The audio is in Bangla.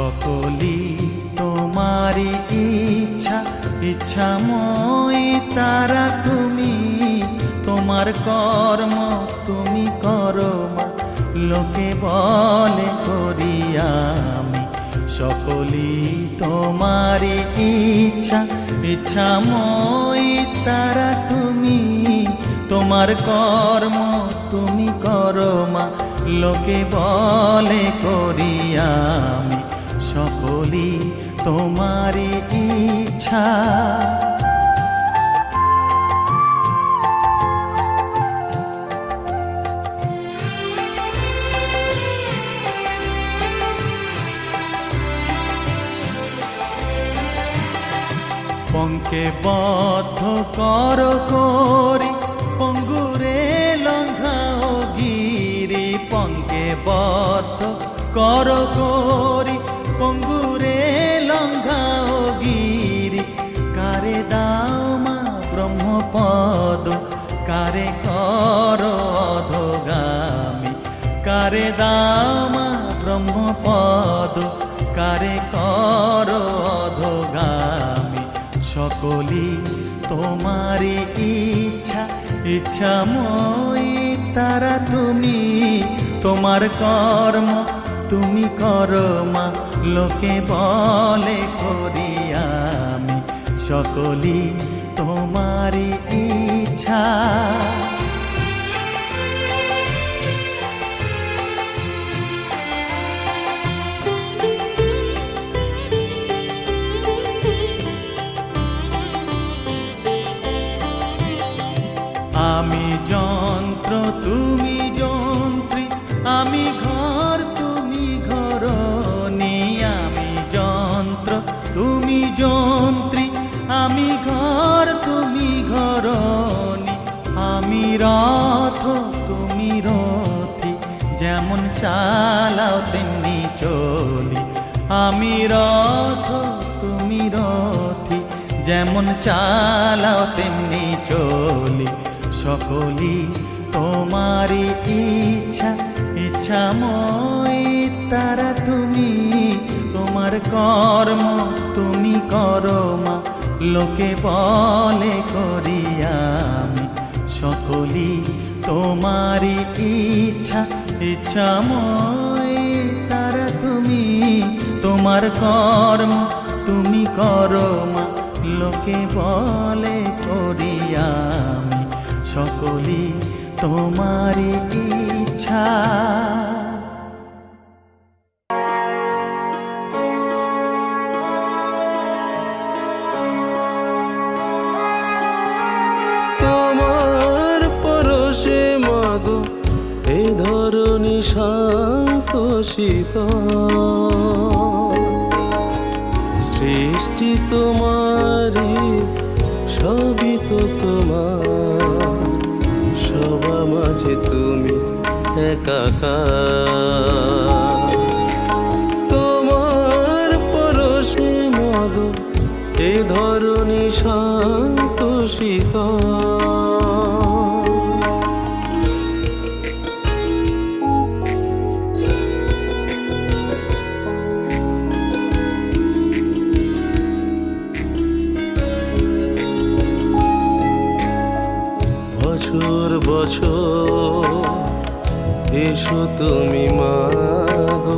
সকলি তোমারি ইচ্ছা, ইচ্ছাময় তারা তুমি। তোমার কর্ম তুমি করো মা, লোকে বলে করি আমি। সকলি তোমারি ইচ্ছা, ইচ্ছাময় তারা তুমি। তোমার কর্ম তুমি করো মা, লোকে বলে করি আমি। সকলি তোমারি ইচ্ছা। পঙ্কে বদ্ধ কর করি, পঙ্গুরে লঙ্ঘাও গিরি। পঙ্কে বদ্ধ কর করি, পঙ্গুরে লঙ্ঘাও গিরি। কারে দাও মা ব্রহ্মপদ, কারে কর অধগামী। কারে দাও মা ব্রহ্মপদ, কারে কর অধগামী। সকলি তোমারি ইচ্ছা, ইচ্ছাময় তারা তুমি। তোমার কর্ম তুমি করো মা, লোকে বলে করি আমি। সকলি তোমারি ইচ্ছা। আমি যন্ত্র তুমি যন্ত্রী, আমি ঘর তুমি ঘরণী। আমি যন্ত্র তুমি যন্ত্রী, আমি ঘর তুমি ঘরণী। আমি রথ তুমি রথী, যেমন চালাও তেমনি চলি। আমি রথ তুমি রথী, যেমন চালাও তেমনি চলি। সকলি তোমারি ইচ্ছা, ইচ্ছাময় তারা তুমি। তোমার কর্ম তুমি করো মা, লোকে বলে করি আমি। সকলি তোমারি ইচ্ছা, ইচ্ছাময় তারা তুমি। তোমার কর্ম তুমি করো মা, লোকে বলে করি আমি। সকলি তোমারি ইচ্ছা। তোমার পরশে মাগো এই ধরণী শান্ত শীতল। সৃষ্টি তোমারি, সবই তো তোমার। সবার মাঝে তুমি একাকার। তোমার পরশে মাগো এই ধরণী শান্ত শীতল। বছর বছর এসো তুমি মাগো,